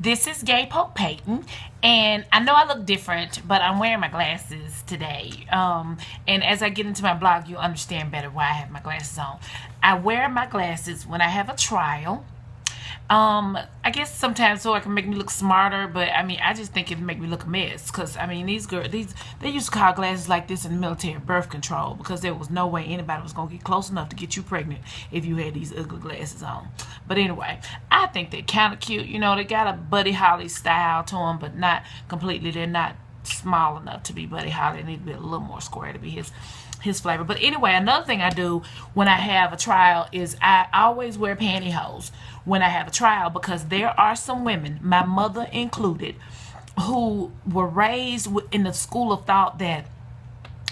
This is Gay Polk Payton, and I know I look different, but I'm wearing my glasses today. And as I get into my blog, you'll understand better why I have my glasses on. I wear my glasses when I have a trial. I guess sometimes so I can make me look smarter, but I mean, I just think it make me look a mess. Cause I mean, these girls, they used to call glasses like this in military birth control because there was no way anybody was gonna get close enough to get you pregnant if you had these ugly glasses on. But anyway, I think they're kind of cute. You know, they got a Buddy Holly style to them, but not completely. They're not small enough to be Buddy Holly. They need to be a little more square to be his flavor. But anyway, another thing I do when I have a trial is I always wear pantyhose when I have a trial, because there are some women, my mother included, who were raised in the school of thought that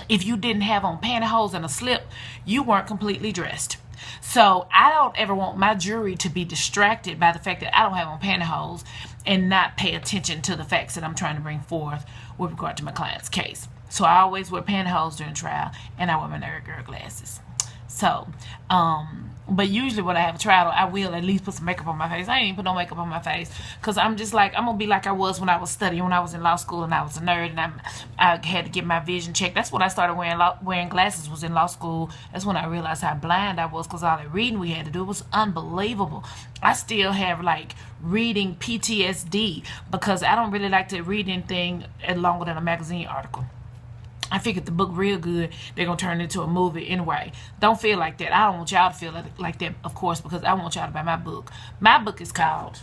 if you didn't have on pantyhose and a slip, you weren't completely dressed. So I don't ever want my jury to be distracted by the fact that I don't have on pantyhose and not pay attention to the facts that I'm trying to bring forth with regard to my client's case. So I always wear pantyhose during trial, and I wear my nerd girl glasses. So, but usually when I have a trial, I will at least put some makeup on my face. I ain't even put no makeup on my face because I'm just like, I'm gonna be like I was when I was studying, when I was in law school and I was a nerd, and I had to get my vision checked. That's when I started wearing glasses, was in law school. That's when I realized how blind I was, because all that reading we had to do was unbelievable. I still have like reading PTSD because I don't really like to read anything longer than a magazine article. I figured the book real good, they're going to turn it into a movie anyway. Don't feel like that. I don't want y'all to feel like that, of course, because I want y'all to buy my book. My book is called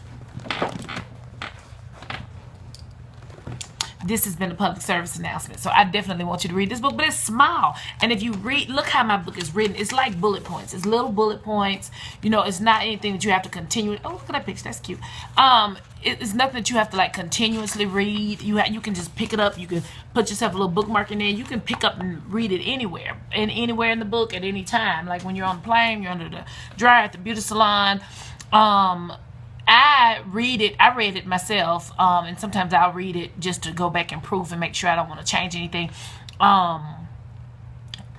This Has Been a Public Service Announcement. So I definitely want you to read this book, but it's small. And if you read, look how my book is written. It's like bullet points. It's little bullet points. You know, it's not anything that you have to continue. Oh, look at that picture. That's cute. It's nothing that you have to like continuously read. You can just pick it up. You can put yourself a little bookmark in there. You can pick up and read it anywhere in the book at any time. Like when you're on the plane, you're under the dryer at the beauty salon. I read it myself, and sometimes I'll read it just to go back and proof and make sure I don't want to change anything.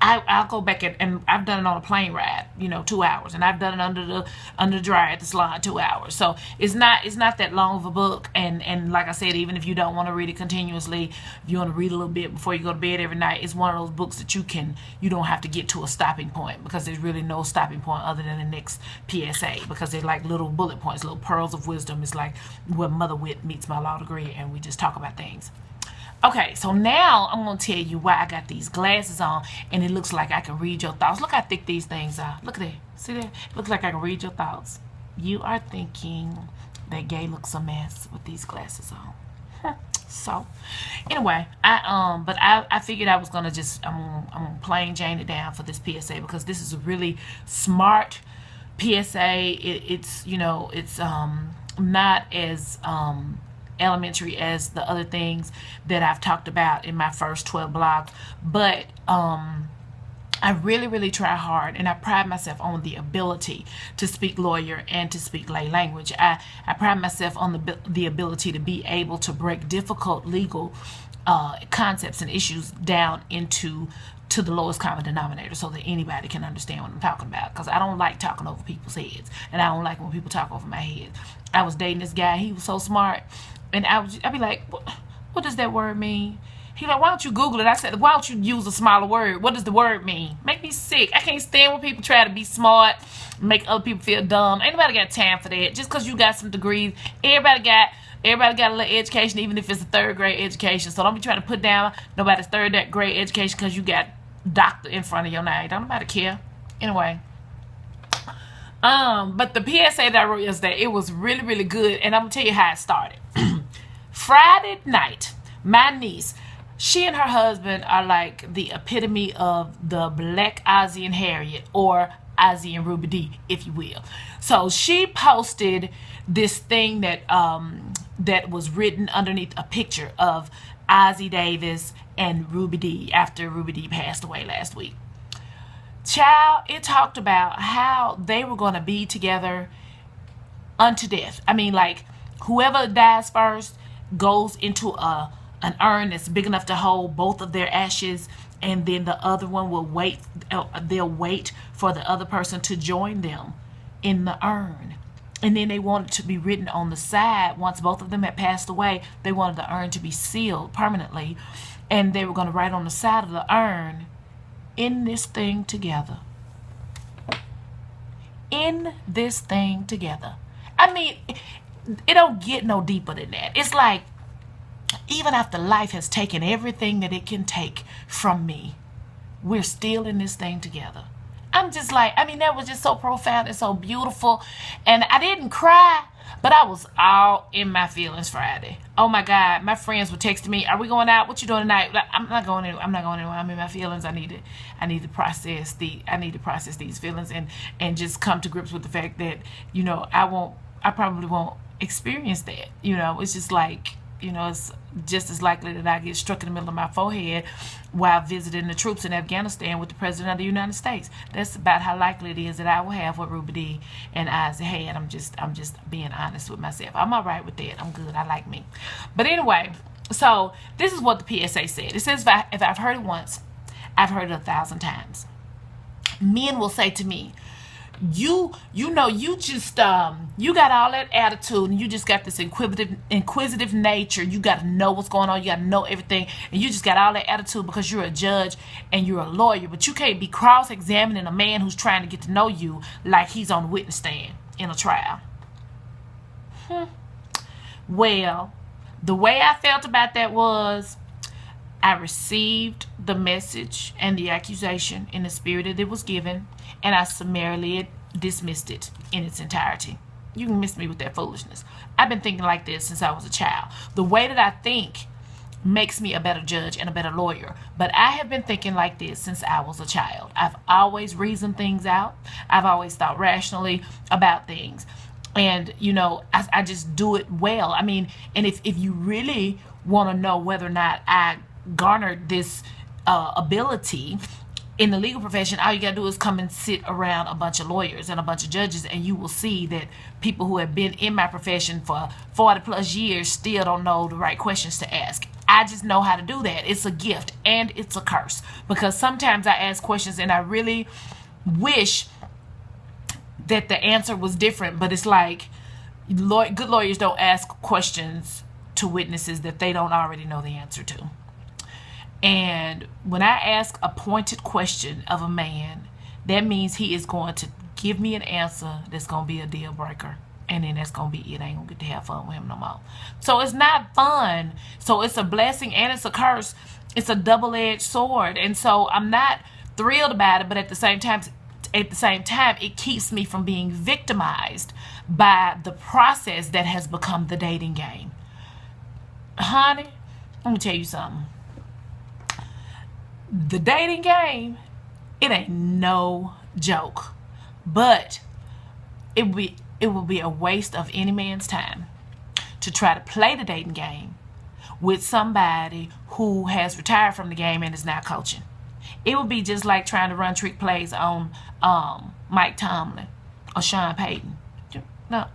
I'll go back and I've done it on a plane ride, 2 hours, and I've done it under the dryer at the salon 2 hours. So it's not that long of a book, and like I said, even if you don't want to read it continuously, if you want to read a little bit before you go to bed every night, it's one of those books that you don't have to get to a stopping point, because there's really no stopping point other than the next PSA, because they're like little bullet points, little pearls of wisdom. It's like where Mother Wit meets my law degree, and we just talk about things. Okay, so now I'm going to tell you why I got these glasses on, and it looks like I can read your thoughts. Look how thick these things are. Look at that. See that? It looks like I can read your thoughts. You are thinking that Gay looks a mess with these glasses on. So, anyway, I figured I was going to just, I'm plain Jane it down for this PSA, because this is a really smart PSA. It's not as elementary as the other things that I've talked about in my first 12 blogs, but I really try hard, and I pride myself on the ability to speak lawyer and to speak lay language. I pride myself on the ability to be able to break difficult legal concepts and issues down to the lowest common denominator, so that anybody can understand what I'm talking about, because I don't like talking over people's heads, and I don't like when people talk over my head. I was dating this guy. He was so smart, and I'd be like, what does that word mean? He like, why don't you Google it? I said, why don't you use a smaller word? What does the word mean? Make me sick. I can't stand when people try to be smart, make other people feel dumb. Ain't nobody got time for that. Just because you got some degrees, everybody got a little education, even if it's a third grade education. So don't be trying to put down nobody's third grade education because you got doctor in front of your name. Don't nobody care. Anyway. But the PSA that I wrote yesterday, it was really good, and I'm gonna tell you how it started. Friday night, my niece, she and her husband are like the epitome of the Black Ozzie and Harriet, or Ozzie and Ruby Dee, if you will. So she posted this thing that that was written underneath a picture of Ozzie Davis and Ruby Dee after Ruby Dee passed away last week. Child, it talked about how they were going to be together unto death. I mean, like, whoever dies first goes into an urn that's big enough to hold both of their ashes, and then the other one will wait. They'll wait for the other person to join them in the urn. And then they wanted to be written on the side. Once both of them had passed away, they wanted the urn to be sealed permanently. And they were going to write on the side of the urn, "In this thing together." In this thing together. I mean, it don't get no deeper than that. It's like, even after life has taken everything that it can take from me, we're still in this thing together. I'm just like, I mean, that was just so profound and so beautiful. And I didn't cry, but I was all in my feelings Friday. Oh my God, my friends were texting me, "Are we going out? What you doing tonight?" I'm not going anywhere. I'm not going anywhere. I'm in my feelings. I need to process these feelings and just come to grips with the fact that, you know, I probably won't experience that. You know, it's just like, you know, it's just as likely that I get struck in the middle of my forehead while visiting the troops in Afghanistan with the President of the United States. That's about how likely it is that I will have what Ruby D and Isaac had. I'm just being honest with myself. I'm all right with that. I'm good. I like me. But anyway, so this is what the PSA said. It says, if I've heard it once, I've heard it 1,000 times. Men will say to me, you know, you just you got all that attitude, and you just got this inquisitive nature. You got to know what's going on. You got to know everything, and you just got all that attitude because you're a judge and you're a lawyer. But you can't be cross-examining a man who's trying to get to know you like he's on the witness stand in a trial. Well, the way I felt about that was, I received the message and the accusation in the spirit that it was given, and I summarily dismissed it in its entirety. You can miss me with that foolishness. I've been thinking like this since I was a child. The way that I think makes me a better judge and a better lawyer. But I have been thinking like this since I was a child. I've always reasoned things out. I've always thought rationally about things. And, you know, I just do it well. I mean, and if you really want to know whether or not I garnered this ability in the legal profession, all you gotta do is come and sit around a bunch of lawyers and a bunch of judges, and you will see that people who have been in my profession for 40 plus years still don't know the right questions to ask. I just know how to do that. It's a gift and it's a curse, because sometimes I ask questions and I really wish that the answer was different, but it's like, good lawyers don't ask questions to witnesses that they don't already know the answer to. And when I ask a pointed question of a man, that means he is going to give me an answer that's going to be a deal breaker. And then that's going to be it. I ain't going to get to have fun with him no more. So it's not fun. So it's a blessing and it's a curse. It's a double-edged sword. And so I'm not thrilled about it, but at the same time, it keeps me from being victimized by the process that has become the dating game. Honey, let me tell you something. The dating game, it ain't no joke, but it will be a waste of any man's time to try to play the dating game with somebody who has retired from the game and is now coaching. It would be just like trying to run trick plays on Mike Tomlin or Sean Payton. No,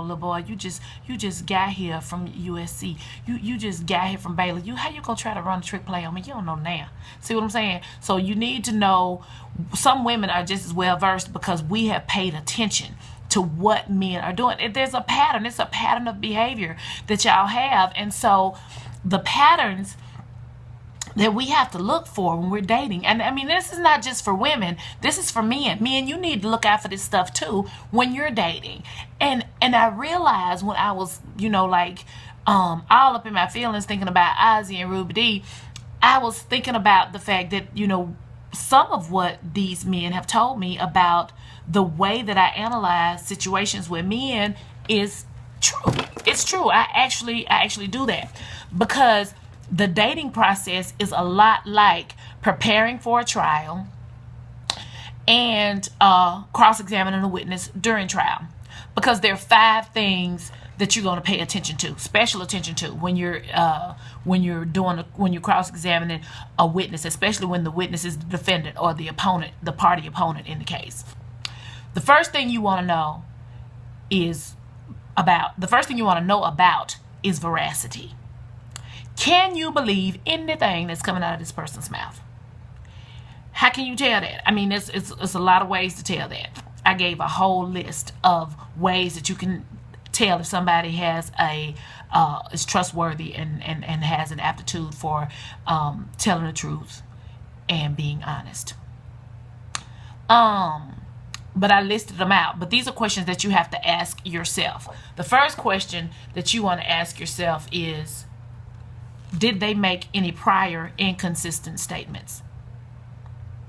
little boy, you just got here from USC. You just got here from Baylor. How you gonna try to run a trick play on me? You don't know now. See what I'm saying? So you need to know. Some women are just as well versed because we have paid attention to what men are doing. There's a pattern. It's a pattern of behavior that y'all have, and so the patterns that we have to look for when we're dating. And I mean, this is not just for women. This is for men. Men, you need to look out for this stuff too when you're dating. And I realized when I was, you know, like all up in my feelings thinking about Ozzy and Ruby D, I was thinking about the fact that, you know, some of what these men have told me about the way that I analyze situations with men is true. It's true. I actually do that, because the dating process is a lot like preparing for a trial and cross-examining a witness during trial, because there are 5 things that you're going to pay attention to, special attention to, when you're cross-examining a witness, especially when the witness is the defendant or the opponent, the party opponent in the case. The first thing you want to know about is veracity. Can you believe anything that's coming out of this person's mouth? How can you tell that? I mean, it's a lot of ways to tell that. I gave a whole list of ways that you can tell if somebody has is trustworthy and has an aptitude for telling the truth and being honest. But I listed them out. But these are questions that you have to ask yourself. The first question that you want to ask yourself is, did they make any prior inconsistent statements?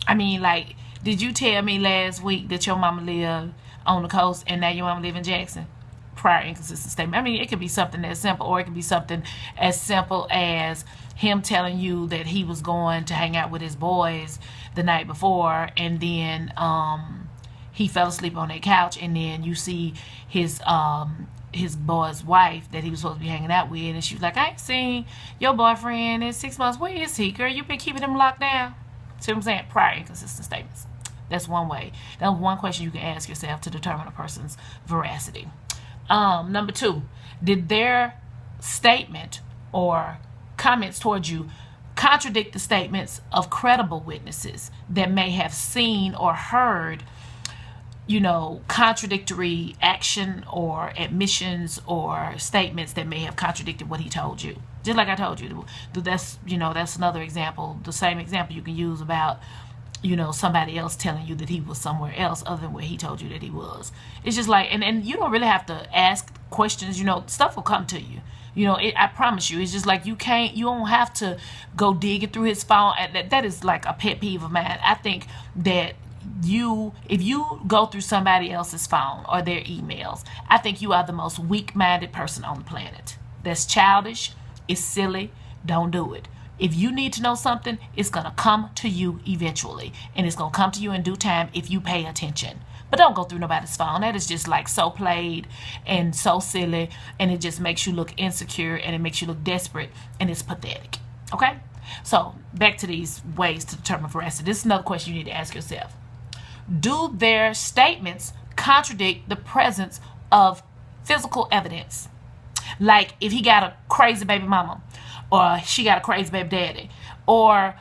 I mean, like, did you tell me last week that your mama lived on the coast and now your mama live in Jackson? Prior inconsistent statement. I mean, it could be something as simple, or it could be something as simple as him telling you that he was going to hang out with his boys the night before, and then he fell asleep on that couch, and then you see his boy's wife that he was supposed to be hanging out with, and she was like, I ain't seen your boyfriend in 6 months. Where is he, girl? You been keeping him locked down? See what I'm saying? Prior inconsistent statements. That's one way. That's one question you can ask yourself to determine a person's veracity. Number 2, did their statement or comments towards you contradict the statements of credible witnesses that may have seen or heard, contradictory action or admissions or statements that may have contradicted what he told you? Just like I told you, that's another example, the same example you can use about somebody else telling you that he was somewhere else other than where he told you that he was. It's just like, and you don't really have to ask questions, stuff will come to you. I promise you, it's just like you don't have to go digging through his phone. That is like a pet peeve of mine. I think that if you go through somebody else's phone or their emails, I think you are the most weak-minded person on the planet. That's childish. It's silly. Don't do it. If you need to know something, it's going to come to you eventually. And it's going to come to you in due time if you pay attention. But don't go through nobody's phone. That is just like so played and so silly. And it just makes you look insecure and it makes you look desperate. And it's pathetic. Okay? So back to these ways to determine veracity. This is another question you need to ask yourself. Do their statements contradict the presence of physical evidence? Like if he got a crazy baby mama, or she got a crazy baby daddy, or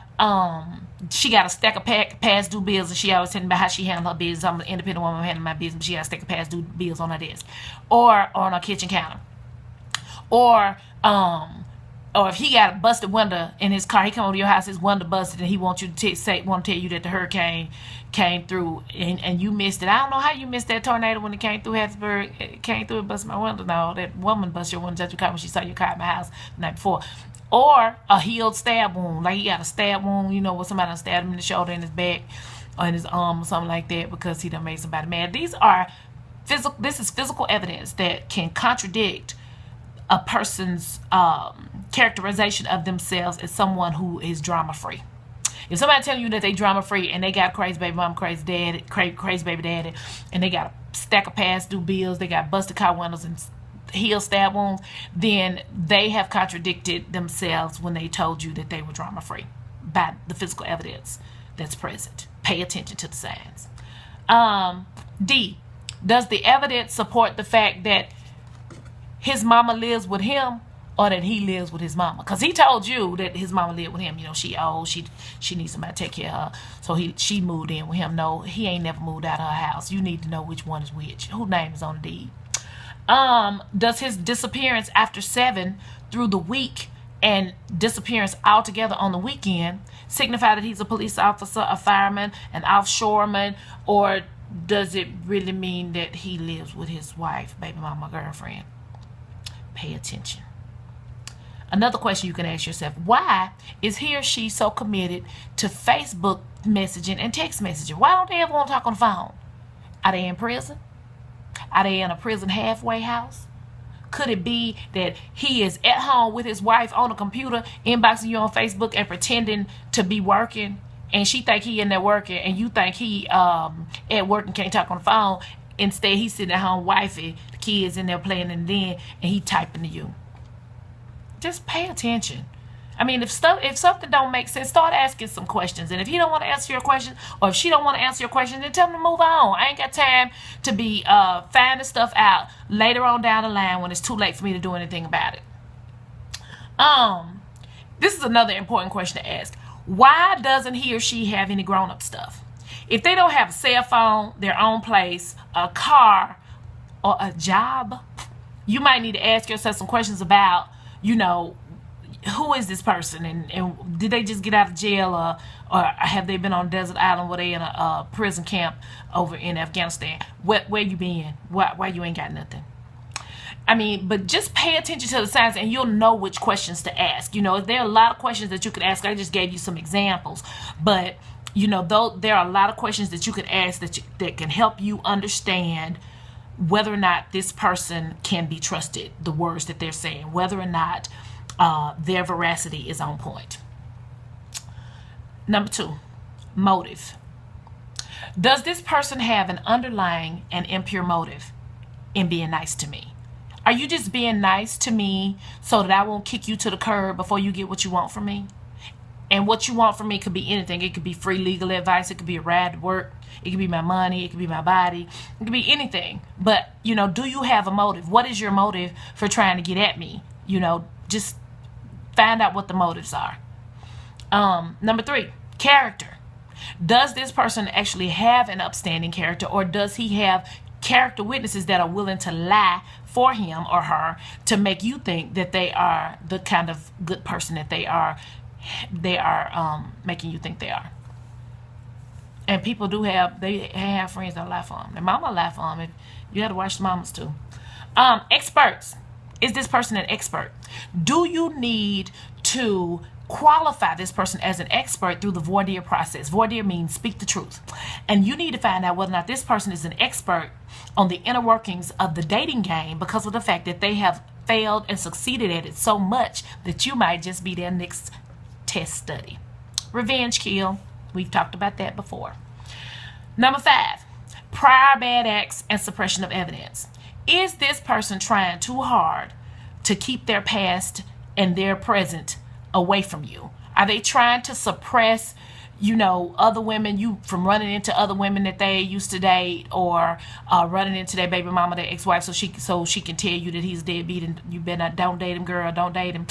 she got a stack of past due bills, and she always telling me about how she handled her business. I'm an independent woman handling my business, but she got a stack of past due bills on her desk, or on her kitchen counter, or if he got a busted window in his car, he come over to your house, his window busted, and he wants you to tell you that the hurricane came through and you missed it. I don't know how you missed that tornado when it came through Hattiesburg. It came through and busted my window. No, that woman busted your window at your car when she saw your car at my house the night before. Or a healed stab wound, like he got a stab wound, where somebody done stabbed him in the shoulder, in his back, or in his arm, or something like that, because he done made somebody mad. This is physical evidence that can contradict a person's characterization of themselves as someone who is drama-free. If somebody telling you that they drama-free and they got crazy baby mom, crazy baby daddy, and they got a stack of past due bills, they got busted car windows and heel stab wounds, then they have contradicted themselves when they told you that they were drama-free by the physical evidence that's present. Pay attention to the signs. D, does the evidence support the fact that his mama lives with him, or that he lives with his mama? Because he told you that his mama lived with him. She old, she needs somebody to take care of her, so she moved in with him. No, he ain't never moved out of her house. You need to know which one is which. Whose name is on the deed? Does his disappearance after 7 through the week and disappearance altogether on the weekend signify that he's a police officer, a fireman, an offshoreman, or does it really mean that he lives with his wife, baby mama, girlfriend? Pay attention. Another question you can ask yourself, why is he or she so committed to Facebook messaging and text messaging? Why don't they ever want to talk on the phone? Are they in prison? Are they in a prison halfway house? Could it be that he is at home with his wife on the computer, inboxing you on Facebook and pretending to be working, and she think he in there working, and you think he at work and can't talk on the phone? Instead, he's sitting at home, wifey, the kids in there playing, and he typing to you. Just pay attention. I mean, if something don't make sense, start asking some questions. And if he don't want to answer your question, or if she don't want to answer your question, then tell them to move on. I ain't got time to be finding stuff out later on down the line when it's too late for me to do anything about it. This is another important question to ask. Why doesn't he or she have any grown-up stuff? If they don't have a cell phone, their own place, a car, or a job, you might need to ask yourself some questions about, you know, who is this person, and did they just get out of jail, or have they been on a desert island where they in a prison camp over in Afghanistan? Where you been? Why you ain't got nothing? I mean, but just pay attention to the signs and you'll know which questions to ask. You know, there are a lot of questions that you could ask. I just gave you some examples, but you know, though there are a lot of questions that you could ask that can help you understand whether or not this person can be trusted, the words that they're saying, whether or not their veracity is on point. Number 2, motive. Does this person have an underlying and impure motive in being nice to me? Are you just being nice to me so that I won't kick you to the curb before you get what you want from me? And what you want from me could be anything. It could be free legal advice. It could be a ride to work. It could be my money. It could be my body. It could be anything. But, you know, do you have a motive? What is your motive for trying to get at me? You know, just find out what the motives are. Number 3, character. Does this person actually have an upstanding character, or does he have character witnesses that are willing to lie for him or her to make you think that they are the kind of good person that they are making you think they are? And people do have friends that lie for them. Their mama lie for them. You got to watch the mamas too. Experts. Is this person an expert? Do you need to qualify this person as an expert through the voir dire process? Voir dire means speak the truth. And you need to find out whether or not this person is an expert on the inner workings of the dating game because of the fact that they have failed and succeeded at it so much that you might just be their next test study. Revenge kill. We've talked about that before. Number 5, prior bad acts and suppression of evidence. Is this person trying too hard to keep their past and their present away from you? Are they trying to suppress, you know, other women, from running into other women that they used to date, or running into their baby mama, their ex-wife, so she can tell you that he's deadbeat and you better don't date him, girl, don't date him?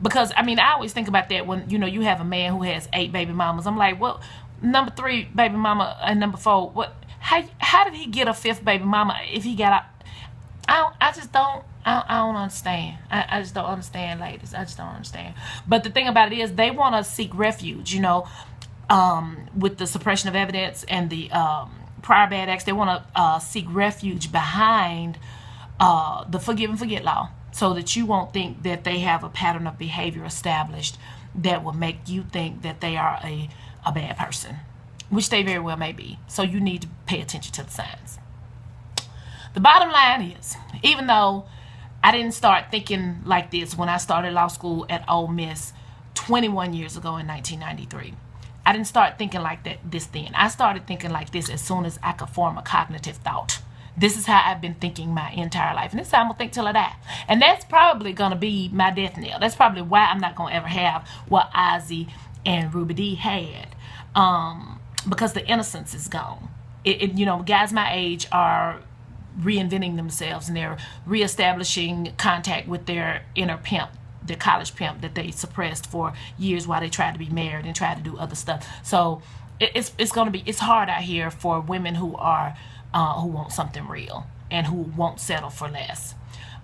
Because I mean, I always think about that when, you know, you have a man who has 8 baby mamas. I'm like, well, number 3 baby mama and number 4, what? How did he get a 5th baby mama if he got a? I don't understand. I just don't understand, ladies. I just don't understand. But the thing about it is, they want to seek refuge, you know, with the suppression of evidence and the prior bad acts. They want to seek refuge behind the forgive and forget law, so that you won't think that they have a pattern of behavior established that will make you think that they are a bad person, which they very well may be. So you need to pay attention to the signs. The bottom line is, even though I didn't start thinking like this when I started law school at Ole Miss 21 years ago in 1993, I didn't start thinking like this then. I started thinking like this as soon as I could form a cognitive thought. This is how I've been thinking my entire life. And this is how I'm going to think till I die. And that's probably going to be my death knell. That's probably why I'm not going to ever have what Ozzy and Ruby Dee had. Because the innocence is gone. You know, guys my age are reinventing themselves, and they're reestablishing contact with their inner pimp, their college pimp that they suppressed for years while they tried to be married and tried to do other stuff. So it's hard out here for women who want something real and who won't settle for less.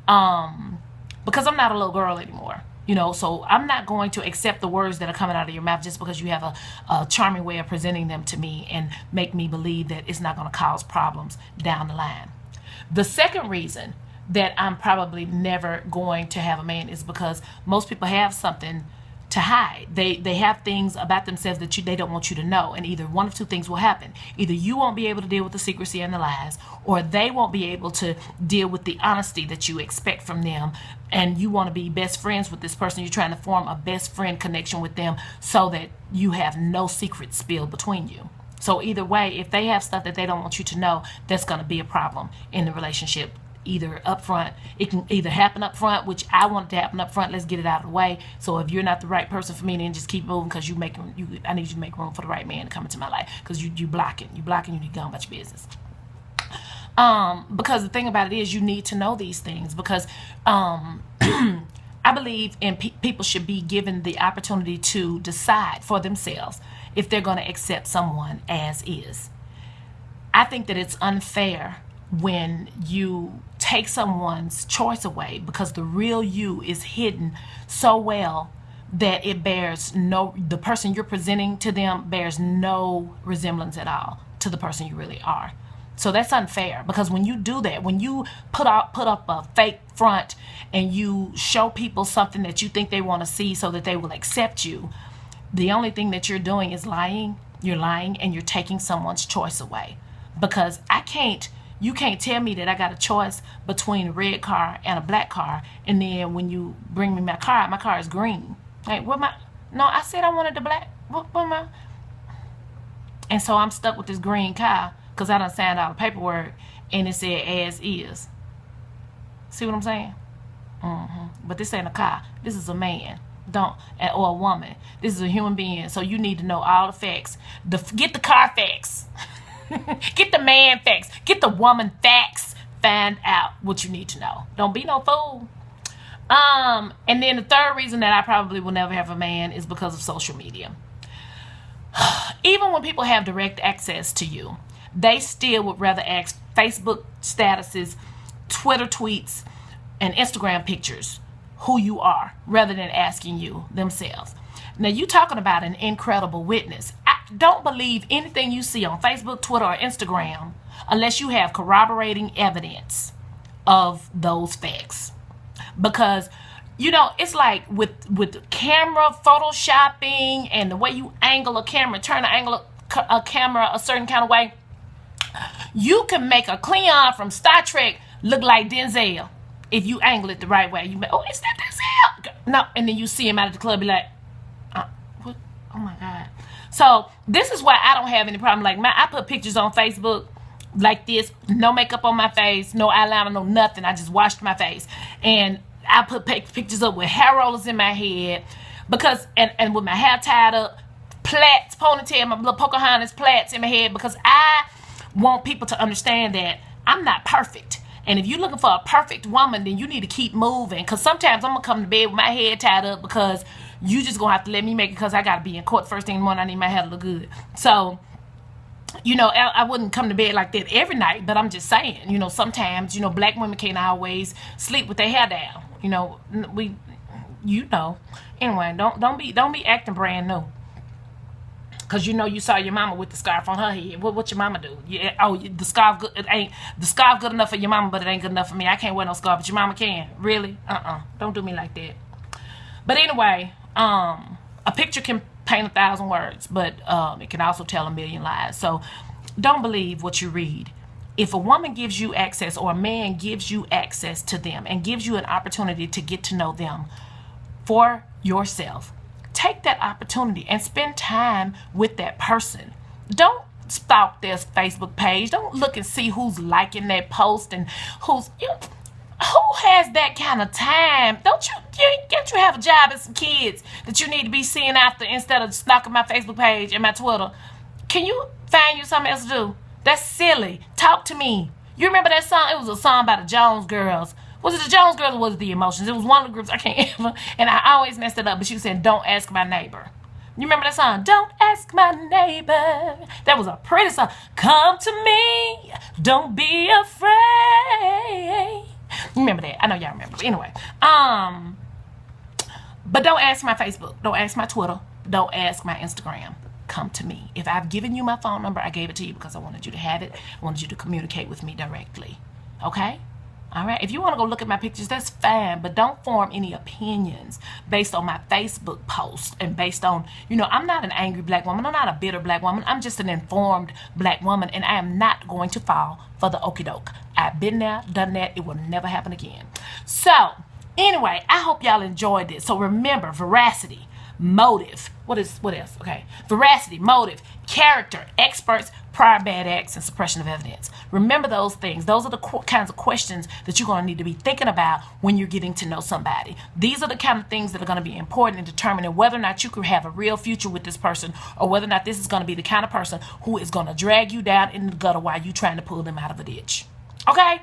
Because I'm not a little girl anymore, you know, so I'm not going to accept the words that are coming out of your mouth just because you have a charming way of presenting them to me and make me believe that it's not going to cause problems down the line. The second reason that I'm probably never going to have a man is because most people have something to hide. They have things about themselves that they don't want you to know, and either one of 2 things will happen. Either you won't be able to deal with the secrecy and the lies, or they won't be able to deal with the honesty that you expect from them, and you want to be best friends with this person. You're trying to form a best friend connection with them so that you have no secrets spilled between you. So either way, if they have stuff that they don't want you to know, that's going to be a problem in the relationship. Either up front, it can either happen up front, which I want it to happen up front. Let's get it out of the way. So if you're not the right person for me, then just keep moving, because I need you to make room for the right man to come into my life, because you blocking, you need to go about your business. Because the thing about it is, you need to know these things, because I believe in people should be given the opportunity to decide for themselves if they're going to accept someone as is. I think that it's unfair when you take someone's choice away because the real you is hidden so well that it bears no, the person you're presenting to them bears no resemblance at all to the person you really are. So that's unfair, because when you do that, when you put up a fake front and you show people something that you think they want to see so that they will accept you, the only thing that you're doing is lying. You're lying and you're taking someone's choice away. Because you can't tell me that I got a choice between a red car and a black car, and then when you bring me my car is green. Like, no, I said I wanted the black. And so I'm stuck with this green car because I done signed all the paperwork and it said as is. See what I'm saying? But this ain't a car. This is a man. Or a woman. This is a human being. So you need to know all the facts. Get the car facts. Get the man facts. Get the woman facts. Find out what you need to know. Don't be no fool. And then the third reason that I probably will never have a man is because of social media. Even when people have direct access to you, they still would rather ask Facebook statuses, Twitter tweets, and Instagram pictures who you are rather than asking you themselves. Now, you talking about an incredible witness. I don't believe anything you see on Facebook, Twitter, or Instagram unless you have corroborating evidence of those facts. Because, you know, it's like with camera photoshopping and the way you angle a camera, turn the angle a camera a certain kind of way, you can make a Cleon from Star Trek look like Denzel if you angle it the right way. Oh, is that Denzel? No, and then you see him out at the club, be like, what? Oh my God. So this is why I don't have any problem. Like, I put pictures on Facebook like this, no makeup on my face, no eyeliner, no nothing. I just washed my face, and I put pictures up with hair rollers in my head, because and with my hair tied up, plaits, ponytail, my little Pocahontas plaits in my head, because I want people to understand that I'm not perfect. And if you're looking for a perfect woman, then you need to keep moving, because sometimes I'm gonna come to bed with my head tied up because you just gonna have to let me make it, because I gotta be in court first thing in the morning. I need my hair to look good. So, you know, I wouldn't come to bed like that every night, but I'm just saying, you know, sometimes, you know, black women can't always sleep with their hair down. You know, anyway, don't be acting brand new. Cause you know you saw your mama with the scarf on her head. What your mama do? Yeah, the scarf good. It ain't the scarf good enough for your mama, but it ain't good enough for me. I can't wear no scarf, but your mama can. Really? Don't do me like that. But anyway, a picture can paint 1,000 words, but it can also tell 1,000,000 lies. So don't believe what you read. If a woman gives you access, or a man gives you access to them and gives you an opportunity to get to know them for yourself, take that opportunity and spend time with that person. Don't stalk their Facebook page. Don't look and see who's liking that post and who has that kind of time. Don't you have a job and some kids that you need to be seeing after, instead of stalking my Facebook page and my Twitter? Can you find you something else to do? That's silly. Talk to me. You remember that song? It was a song by the Jones Girls. Was it the Jones Girls or was it the Emotions? It was one of the groups. I can't ever. And I always messed it up. But she was saying, don't ask my neighbor. You remember that song? Don't ask my neighbor. That was a pretty song. Come to me. Don't be afraid. You remember that? I know y'all remember. But anyway. But don't ask my Facebook. Don't ask my Twitter. Don't ask my Instagram. Come to me. If I've given you my phone number, I gave it to you because I wanted you to have it. I wanted you to communicate with me directly. Okay? All right? If you want to go look at my pictures, that's fine. But don't form any opinions based on my Facebook post and based on, you know, I'm not an angry black woman. I'm not a bitter black woman. I'm just an informed black woman, and I am not going to fall for the okie doke. I've been there, done that. It will never happen again. So, anyway, I hope y'all enjoyed this. So remember, veracity, motive. What else? Okay. Veracity, motive, character, experts, prior bad acts, and suppression of evidence. Remember those things. Those are the kinds of questions that you're going to need to be thinking about when you're getting to know somebody. These are the kind of things that are going to be important in determining whether or not you could have a real future with this person, or whether or not this is going to be the kind of person who is going to drag you down in the gutter while you're trying to pull them out of a ditch. Okay?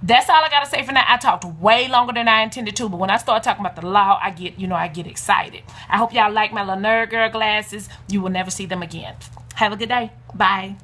That's all I got to say for now. I talked way longer than I intended to, but when I start talking about the law, I get excited. I hope y'all like my little nerd girl glasses. You will never see them again. Have a good day. Bye.